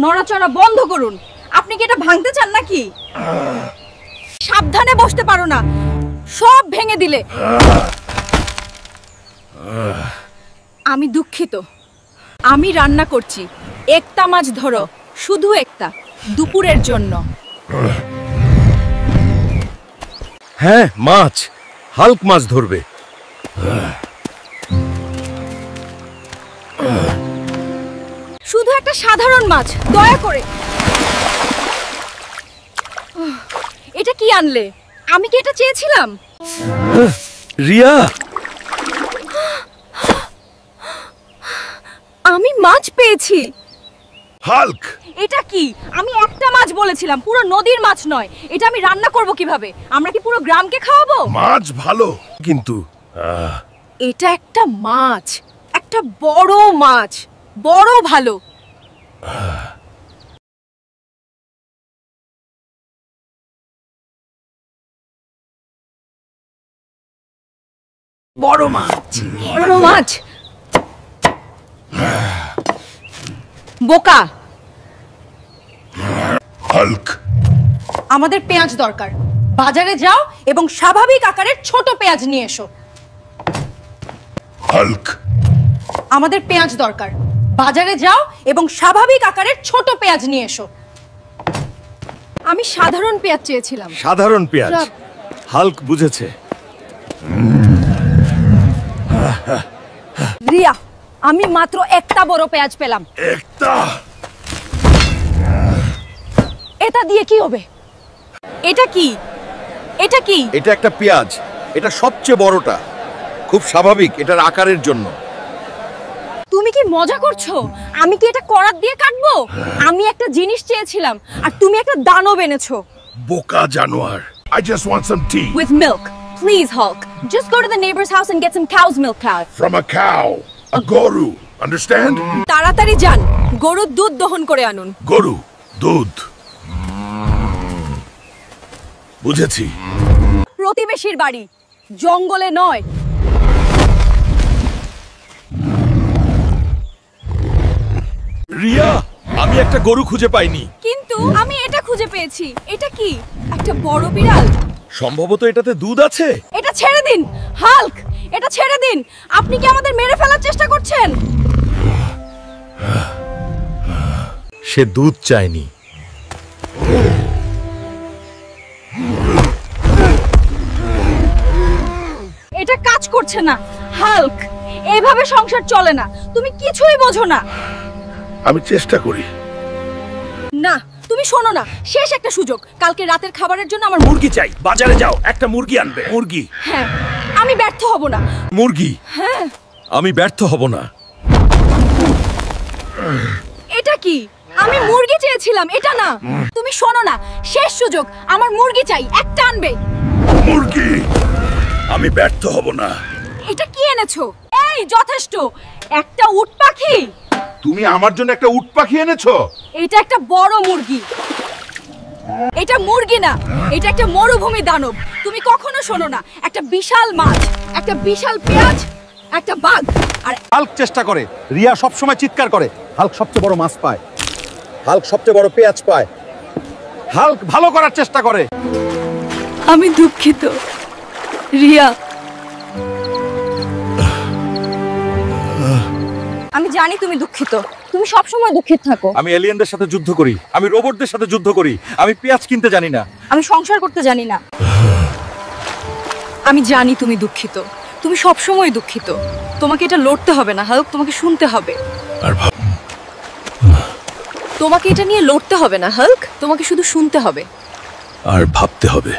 নড়াচড়া বন্ধ করুন। আপনি কি এটা ভাঙতে চান নাকি? সাবধানে বসতে পারো না, সব ভেঙে দিলে। আমি দুঃখিত। আমি রান্না করছি। একটা মাছ ধরো, শুধু একটা, দুপুরের জন্য। হ্যাঁ, মাছ। হাল্ক মাছ ধরবে। শুধু একটা সাধারণ মাছ, দয়া করে। এটা কি আনলে? আমি কি এটা চেয়েছিলাম? রিয়া, আমি মাছ পেয়েছি। হাল্ক, এটা কি? আমি একটা মাছ বলেছিলাম, পুরো নদীর মাছ নয়। এটা আমি রান্না করব কিভাবে? আমরা কি পুরো গ্রামকে খাওয়াবো? মাছ ভালো, কিন্তু এটা একটা মাছ, একটা বড় মাছ, বড় ভালো। বড় মাছ, বড় মাছ। বোকা। হাল্ক, আমাদের পেঁয়াজ দরকার। বাজারে যাও এবং স্বাভাবিক আকারের ছোট পেঁয়াজ নিয়ে এসো। হাল্ক, আমাদের পেঁয়াজ দরকার। বাজারে যাও এবং স্বাভাবিক আকারের ছোট পেঁয়াজ নিয়ে এসো। আমি সাধারণ পেঁয়াজ চেয়েছিলাম। সাধারণ পেঁয়াজ। হাল্ক বুঝেছে। রিয়া, আমি মাত্র একটা বড় পেঁয়াজ পেলাম। একটা? এটা দিয়ে কি হবে? এটা কি? এটা কি? এটা একটা পেঁয়াজ। এটা সবচেয়ে বড়টা। খুব স্বাভাবিক এটার আকারের জন্য। তুমি কি মজা করছো? আমি কি এটা করাত দিয়ে কাটবো? আমি একটা জিনিস চেয়েছিলাম আর তুমি একটা দানব এনেছো। বোকা জানোয়ার। I just want some tea. With milk. Please, Hulk. Just go to the neighbor's house and get some cow's milk out. From a cow. A goru. Understand? তাড়াতাড়ি যান, গরুর দুধ দহন করে আনুন। গরু, দুধ। বুঝেছি। প্রতিবেশীর বাড়ি, জঙ্গলে নয়। রিয়া, আমি একটা গরু খুঁজে পাইনি। কিন্তু আমি এটা খুঁজে পেয়েছি। এটা কি? একটা বড় বিড়াল। সম্ভবত এটাতে দুধ আছে। এটা ছেড়ে দিন, হাল্ক। এটা ছেড়ে দিন। আপনি কি আমাদের মেরে ফেলার চেষ্টা করছেন? সে দুধ চায়নি। এটা কাজ করছে না, হাল্ক। এইভাবে সংসার চলে না। তুমি কিছুই বোঝো না। আমি চেষ্টা করি। না, তুমি শোনো না। শেষ একটা সুযোগ। কালকে রাতের খাবারের জন্য আমার মুরগি চাই। বাজারে যাও, একটা মুরগি আনবে। মুরগি। হ্যাঁ, আমি ব্যর্থ হব না। মুরগি। হ্যাঁ। আমি ব্যর্থ হব না। এটা কি? আমি মুরগি চেয়েছিলাম, এটা না। তুমি শোনো না, শেষ সুযোগ। আমার মুরগি চাই, একটা আনবে। মুরগি। আমি ব্যর্থ হব না। এটা কি এনেছো? এই যথেষ্ট। একটা উট পাখি। তুমি আমার জন্য একটা উট পাখি এনেছো? এটা একটা বড় মুরগি। এটা মুরগি না, এটা একটা মরুভূমি দানব। তুমি কখনো শোনো না। একটা বিশাল মাছ, একটা বিশাল পেঁয়াজ, একটা বাঘ আর হাল্ক চেষ্টা করে। রিয়া সব সময় চিৎকার করে। হাল্ক সবচেয়ে বড় মাছ পায়। হাল্ক সবচেয়ে বড় পেঁয়াজ পায়। হাল্ক ভালো করার চেষ্টা করে। আমি দুঃখিত, রিয়া। আমি জানি তুমি দুঃখিত। তুমি সব সময় দুঃখিত থাকো। আমি এলিয়েনদের সাথে যুদ্ধ করি। আমি রোবটদের সাথে যুদ্ধ করি। আমি পেঁয়াজ কিনতে জানি না। আমি সংসার করতে জানি না। আমি জানি তুমি দুঃখিত। তুমি সব সময় দুঃখিত। তোমাকে এটা লড়তে হবে না, হাল্ক। তোমাকে শুনতে হবে। আর তোমাকে এটা নিয়ে লড়তে হবে না, হাল্ক। তোমাকে শুধু শুনতে হবে আর ভাবতে হবে।